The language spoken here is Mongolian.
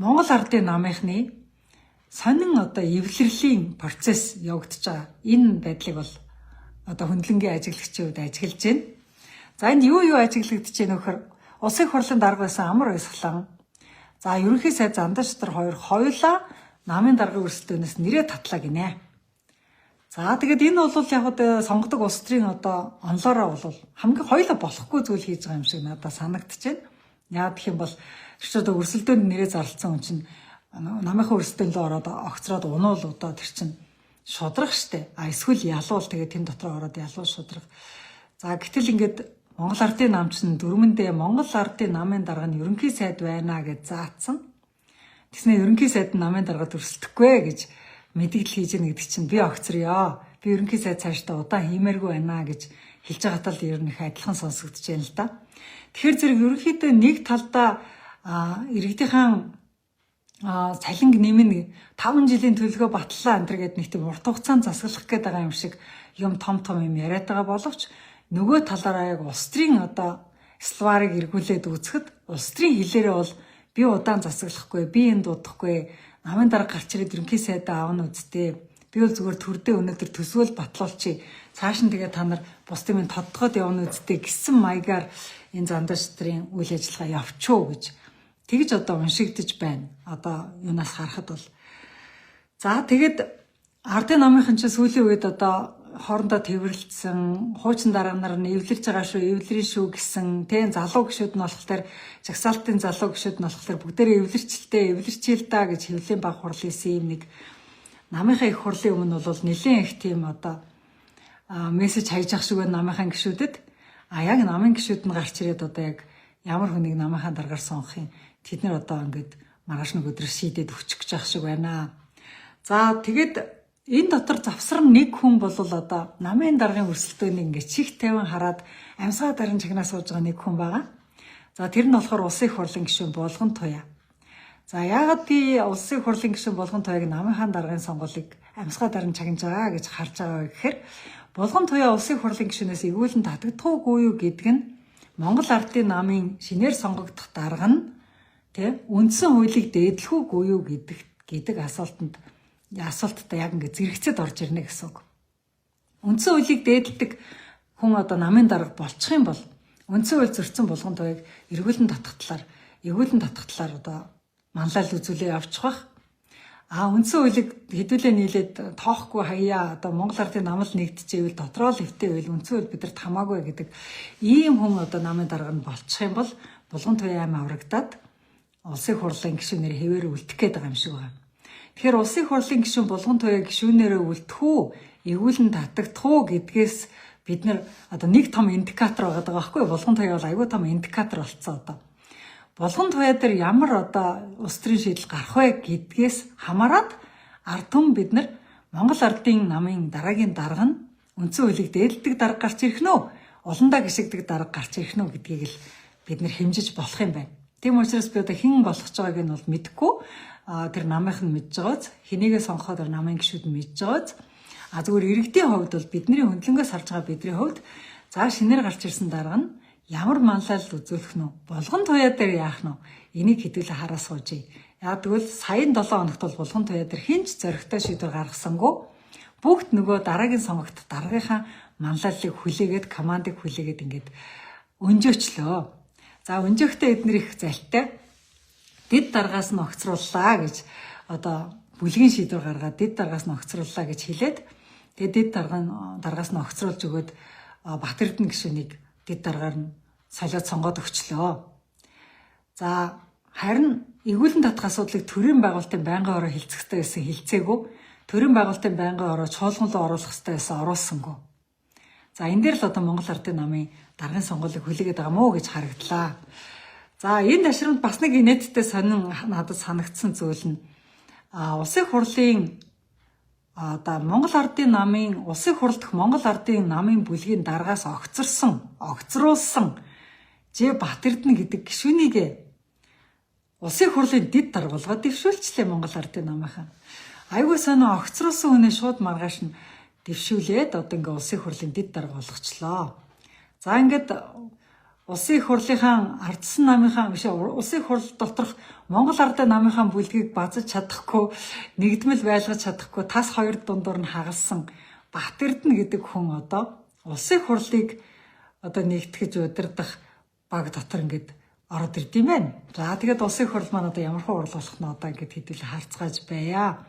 Монгол ардын намынхны сонин одоо эвлэрлийн процесс явагдаж байгаа. Энэ байдлыг бол одоо хөндлөнгийн ажиглагчид ажиглаж байна. За энд юу ажиглагдаж байна вөхөр улсын хурлын дарга байсан Амар Баясгалан. За ерөнхий сайд Зандаштар хоёулаа намын даргын өрсөлдөөнөөс нэрээ татлаа гинэ. За тэгээд энэ бол яг одоо сонгодог улс төрийн одоо онлоороо бол хамгийн хоёулаа болохгүй зүйл хийж байгаа юм шиг надад санагдчихэв. Яа гэх юм бол одоо өрсөлдөөнд нэрээ зарлцсан хүн чинь намынхаа өрсөлдөөн рүү ороод огцроод унуул одоо тэр чинь шудрах штэ. Эсвэл ялуул тэгээд тэн дотор ороод ялуул шудрах. За гэтэл ингээд Монгол ардын нам чинь дөрмөндөө Монгол ардын намын дарга нь ерөнхий сайд байна гэж заацсан. Тэгснэ ерөнхий сайд нь намын даргад өрсөлдөхгүй гэж мэдээлэл хийж яах гэдэг чинь би огцрё. Би ерөнхий сайд цаашдаа удаан хиймээргүй байна гэж хэлж байгаатай л ер нь их адилхан сонсогдож байна л да. Тэгэхээр зэрэг ерөнхийдөө нэг талдаа иргэдийнхэн цалинг нэмнэ 5 жилийн төлгөө батлаа энэ гэдэг нэг тийм урт хугацаанд засаглах гээд байгаа юм шиг юм том юм яриад байгаа боловч нөгөө талаараа яг улс төрийн одоо словарыг эргүүлээд үзэхэд улс төрийн хэлээрээ бол би удаан засаглахгүй би энэ дуудахгүй намын дарга гарч ирээд ерөнхий сайдаа аавна үсттэй би бол зүгээр төрдөө өнөөдөр төсөөл батлуулчих цааш нь тэгээ та нар бус тийм тодтогод явна үсттэй гэсэн маягаар энэ Зандаштарын үйл ажиллагаа явчуу гэж тэгж одоо уншигдэж байна. Одоо юунаас харахад бол за тэгээд ардын намынхан ч сүүлийн үед одоо хоорондоо тэрвэрлсэн хуучин дарга нар нь эвлэрж байгаа шүү, эвлэрийн шүү гэсэн тэн залуу гişүүд нь болохоор жагсаалтын залуу гişүүд нь болохоор бүгдээрээ эвлэрчээл та гэж хэвлэлийн баг хурлын юм нэг намынхаа их хурлын өмнө бол нэлээд их тийм одоо мессеж хайж ах шиг байна намынхаа гişүүдэд яг намын гişүүд нь гарч ирээд одоо яг ямар хүнийг намынхаа даргаар сонгох юм тэд нар одоо ингээд маргааш нэг өдрөөр шийдээд өччих гэж ах шиг байна. За тэгээд энэ дотор завсар нэг хүн бол одоо намын даргын өрсөлдөөнийг ингээд чих тавин хараад амьсгаа дарын чагнаас сууж байгаа нэг хүн байгаа. За тэр нь болохоор улсын их хурлын гишүүн Булган Туяа. За яагаад би улсын их хурлын гишүүн Булган Туяаг намынхаа даргын сонгуулийг амьсгаа дарын чагнаж байгаа гэж харж байгаа гэхээр Булган Туяа улсын их хурлын гишүүнээс эргүүлэн татагдахгүй юу гэдэг нь Монгол ардын намын шинээр сонгогдох дарга нь үндсэн хуулийг дээдлэхүүгүй юу гэдэг асуултад яг ингээд зэрэгцэд орж ирнэ гэсэн үг. Үндсэн хуулийг дээдэлдэг хүн одоо намын дарга болчих юм бол үндсэн хууль зөрчсөн Булган Туяаг эргүүлэн татахтлаар одоо манлайл үзүүлээ явчих бах. Үндсэн хуулийг хэдүүлээ нийлээд тоохгүй хаяа одоо Монгол ардын намал нэгдэжээвэл дотроо л эвтэй байл үндсэн хууль бидэрт хамаагүй гэдэг ийм хүн одоо намын дарга нь болчих юм бол Булган Туяа аймаа аврагдаад улсын хурлын гишүүнээр хэвээр үлдэх гээд байгаа юм шиг байна. Тэгэхээр улсын хурлын гишүүн Булган Туяа гишүүнээрээ үлдэх үү, эргүүлэн татагдах уу гэдгээс бид нар одоо нэг том индикатор байгаа байхгүй юу? Булган Туяа бол аюул том индикатор болцсон одоо. Булган Туяа дээр ямар одоо улс төрийн шийдэл гарах вэ гэдгээс хамаарат ард түмэн бид нар Монгол ардын намын дараагийн дарга нь үндсэн хуулийг дээдэлдэг дарга гарч ирэх нөө, уландаа гიშгдэг дарга гарч ирэх нөө гэдгийг л бид нар хэмжиж болох юм байна. Тийм учраас би одоо хэн болох ч байгааг нь бол мэдэхгүй. Тэр намынх нь мэдж байгааз, хэнийгээ сонгохоор намын гишүүд нь мэдж байгааз. Зүгээр иргэдийн хувьд бол бидний хөндлөнгөөс харж байгаа бидний хувьд за шинээр гарч ирсэн дарга нь ямар манлайлал үзүүлэх нь Булган Туяа дээр яах нь энийг хэдүүлээ хараа суужээ. Яг тэгвэл саяын 7 хоногт бол Булган Туяа дээр хинч зоригтой шийдвэр гаргасангүй бүгд нөгөө дараагийн сонгогдох даргийнхаа манлайллыг хүлээгээд командыг хүлээгээд ингээд өнжөөчлөө. За өнжөөхтэй эднэр их залтай дэд даргаас нь огцрууллаа гэж одоо бүлгийн шийдвэр гаргаад дэд даргаас нь огцрууллаа гэж хэлээд тэгээд дэд даргаас нь огцруулж өгөөд Бат Эрдэнэ гишүүнийг дэд даргаар нь солиод сонгоод өгчлөө. За харин эргүүлэн татах асуудлыг төрийн байгуулалтын байнгын ороо хилцэхтэй байсан хилцээгүй төрийн байгуулалтын байнгын ороо чуулган руу оруулах хэрэгтэй байсан оруулсангүй. За энэ дээр л одоо Монгол ардын намын даргын сонгуулийг хүлээгээд байгаа мó гэж харагдлаа. За энэ ташрамд бас нэг инээдтэй сонин надад санагдсан зүйл нь улсын хурлын одоо Монгол ардын намын улсын хурл дэх Монгол ардын намын бүлгийн даргаас огцруулсан Бат Эрдэнэ гэдэг гишүүнийг улсын хурлын дэд дарга болгоод дэвшүүлчлээ Монгол ардын намынхаа. Айгүй сонио огцруулсан хүнээ шууд маргааш нь дэвшүүлээд одоо ингээ улсын хурлын дэд дарга болгочлоо. За ингээд улсын их хурлынхаа ардсан намынхаа биш улсын их хурл доторх Монгол Ардын намынхаа бүлгийг базаж чадахгүй, нэгдмэл байлгаж чадахгүй тас хоёр дундуур нь хагалсан Бат Эрдэнэ гэдэг хүн одоо улсын их хурлыг одоо нэгтгэж удирдах баг дотор ингээд ороод ирд юм байна. За тэгээд улсын их хурл маань одоо ямар хөө урал болох нь одоо ингээд хэдүүлээ харцгааж байя.